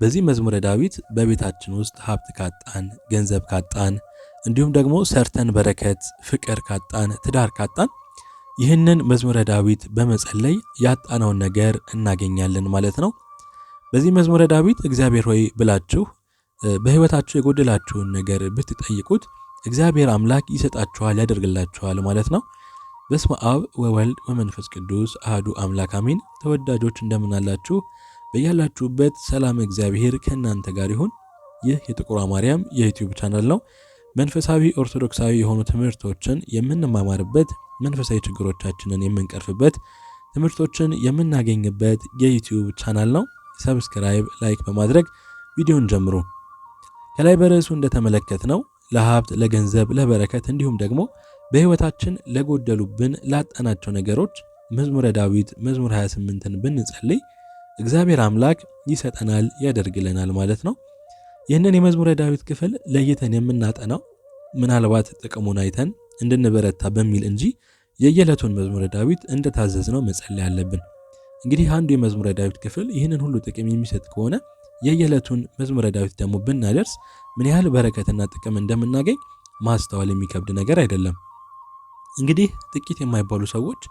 በዚህ መዝሙረ ዳዊት በቤታችን ውስጥ ሀብት ካጣን፣ ገንዘብ ካጣን፣ እንዲሁም ደግሞ ሰርተን በረከት፣ ፍቅር ካጣን፣ ትዳር ካጣን ይህንን መዝሙረ ዳዊት በመጸለይ ያጣነውን ነገር እናገኛለን ማለት ነው። በዚህ መዝሙረ ዳዊት እግዚአብሔር ሆይ ብላችሁ በሕይወታችሁ የጎደላችሁን ነገር ብትጠይቁት እግዚአብሔር አምላክ ይሰጣችኋል፣ ያደርግላችኋል ማለት ነው። በስመ አብ ወወልድ ወመንፈስ ቅዱስ አሐዱ አምላክ አሜን። ተወዳጆች እንደምን አላችሁ? በያላችሁበት ሰላም እግዚአብሔር ከእናንተ ጋር ይሁን። ይህ የጥቁር ማርያም የዩቲዩብ ቻናል ነው። መንፈሳዊ ኦርቶዶክሳዊ የሆኑ ትምህርቶችን የምንማማርበት፣ መንፈሳዊ ችግሮቻችንን የምንቀርፍበት፣ ትምህርቶችን የምናገኝበት የዩቲዩብ ቻናል ነው። ሰብስክራይብ፣ ላይክ በማድረግ ቪዲዮን ጀምሩ። ከላይ በርዕሱ እንደተመለከትነው ለሀብት፣ ለገንዘብ፣ ለበረከት እንዲሁም ደግሞ በሕይወታችን ለጎደሉብን ላጣናቸው ነገሮች መዝሙረ ዳዊት መዝሙር 28ን ብንጸልይ እግዚአብሔር አምላክ ይሰጠናል፣ ያደርግልናል ማለት ነው። ይህንን የመዝሙረ ዳዊት ክፍል ለይተን የምናጠናው ምናልባት ጥቅሙን አይተን እንድንበረታ በሚል እንጂ የየዕለቱን መዝሙረ ዳዊት እንደታዘዝነው መጸለይ አለብን። እንግዲህ አንዱ የመዝሙረ ዳዊት ክፍል ይህንን ሁሉ ጥቅም የሚሰጥ ከሆነ የየዕለቱን መዝሙረ ዳዊት ደግሞ ብናደርስ ምን ያህል በረከትና ጥቅም እንደምናገኝ ማስተዋል የሚከብድ ነገር አይደለም። እንግዲህ ጥቂት የማይባሉ ሰዎች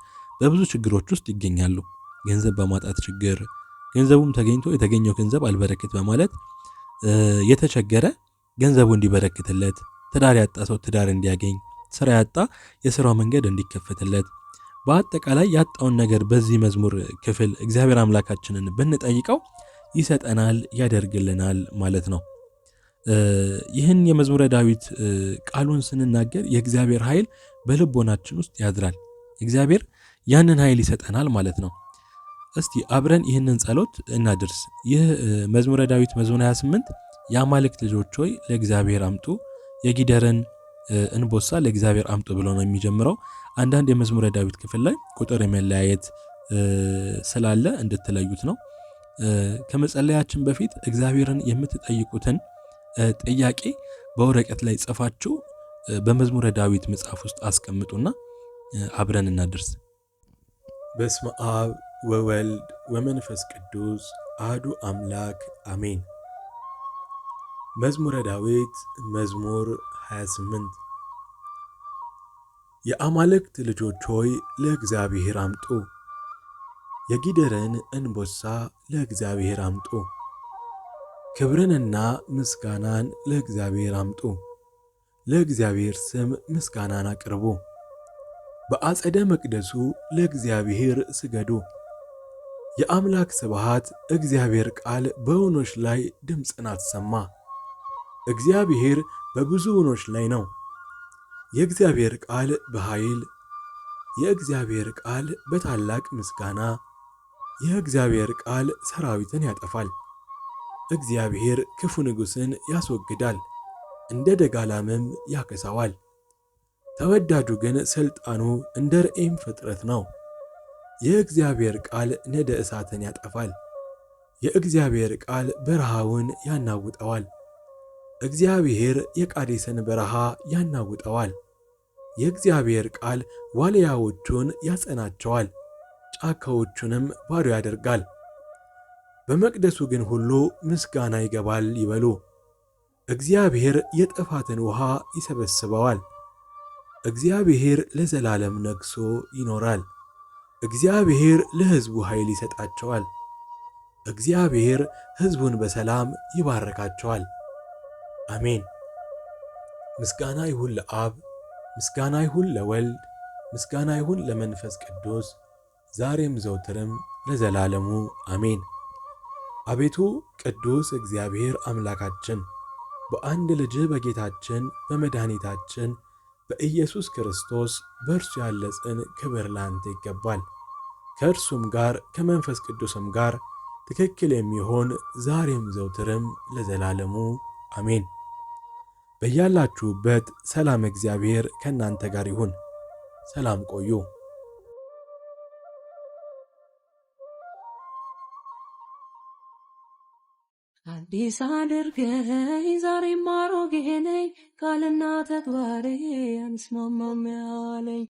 በብዙ ችግሮች ውስጥ ይገኛሉ። ገንዘብ በማጣት ችግር፣ ገንዘቡም ተገኝቶ የተገኘው ገንዘብ አልበረክት በማለት የተቸገረ ገንዘቡ እንዲበረክትለት፣ ትዳር ያጣ ሰው ትዳር እንዲያገኝ፣ ስራ ያጣ የስራው መንገድ እንዲከፈትለት፣ በአጠቃላይ ያጣውን ነገር በዚህ መዝሙር ክፍል እግዚአብሔር አምላካችንን ብንጠይቀው ይሰጠናል፣ ያደርግልናል ማለት ነው። ይህን የመዝሙረ ዳዊት ቃሉን ስንናገር የእግዚአብሔር ኃይል በልቦናችን ውስጥ ያድራል። እግዚአብሔር ያንን ኃይል ይሰጠናል ማለት ነው። እስቲ አብረን ይህንን ጸሎት እናድርስ። ይህ መዝሙረ ዳዊት መዝሙር 28 የአማልክት ልጆች ሆይ ለእግዚአብሔር አምጡ፣ የጊደርን እንቦሳ ለእግዚአብሔር አምጡ ብሎ ነው የሚጀምረው። አንዳንድ የመዝሙረ ዳዊት ክፍል ላይ ቁጥር የመለያየት ስላለ እንድትለዩት ነው። ከመጸለያችን በፊት እግዚአብሔርን የምትጠይቁትን ጥያቄ በወረቀት ላይ ጽፋችሁ በመዝሙረ ዳዊት መጽሐፍ ውስጥ አስቀምጡና አብረን እናድርስ። በስመ አብ ወወልድ ወመንፈስ ቅዱስ አሐዱ አምላክ አሜን። መዝሙረ ዳዊት መዝሙር 28 የአማልክት ልጆች ሆይ ለእግዚአብሔር አምጡ፣ የጊደርን እንቦሳ ለእግዚአብሔር አምጡ፣ ክብርንና ምስጋናን ለእግዚአብሔር አምጡ፣ ለእግዚአብሔር ስም ምስጋናን አቅርቡ፣ በአጸደ መቅደሱ ለእግዚአብሔር ስገዱ። የአምላክ ስብሃት እግዚአብሔር ቃል በውኖች ላይ ድምፅን አሰማ። እግዚአብሔር በብዙ ውኖች ላይ ነው። የእግዚአብሔር ቃል በኃይል፣ የእግዚአብሔር ቃል በታላቅ ምስጋና፣ የእግዚአብሔር ቃል ሰራዊትን ያጠፋል። እግዚአብሔር ክፉ ንጉሥን ያስወግዳል፣ እንደ ደጋላምም ያከሳዋል። ተወዳጁ ግን ሥልጣኑ እንደ ርኤም ፍጥረት ነው። የእግዚአብሔር ቃል ነደ እሳትን ያጠፋል። የእግዚአብሔር ቃል በረሃውን ያናውጠዋል። እግዚአብሔር የቃዴስን በረሃ ያናውጠዋል። የእግዚአብሔር ቃል ዋልያዎቹን ያጸናቸዋል፣ ጫካዎቹንም ባዶ ያደርጋል። በመቅደሱ ግን ሁሉ ምስጋና ይገባል ይበሉ። እግዚአብሔር የጥፋትን ውሃ ይሰበስበዋል። እግዚአብሔር ለዘላለም ነግሶ ይኖራል። እግዚአብሔር ለሕዝቡ ኃይል ይሰጣቸዋል። እግዚአብሔር ሕዝቡን በሰላም ይባርካቸዋል። አሜን። ምስጋና ይሁን ለአብ፣ ምስጋና ይሁን ለወልድ፣ ምስጋና ይሁን ለመንፈስ ቅዱስ ዛሬም ዘውትርም ለዘላለሙ አሜን። አቤቱ ቅዱስ እግዚአብሔር አምላካችን በአንድ ልጅ በጌታችን በመድኃኒታችን በኢየሱስ ክርስቶስ በእርሱ ያለ ጽን ክብር ላንተ ይገባል። ከእርሱም ጋር ከመንፈስ ቅዱስም ጋር ትክክል የሚሆን ዛሬም ዘውትርም ለዘላለሙ አሜን። በያላችሁበት ሰላም እግዚአብሔር ከእናንተ ጋር ይሁን። ሰላም ቆዩ። አዲስ አድርገኝ ዛሬም አሮጌ ነኝ፣ ቃልና ተግባሬ አንስማማም ያለኝ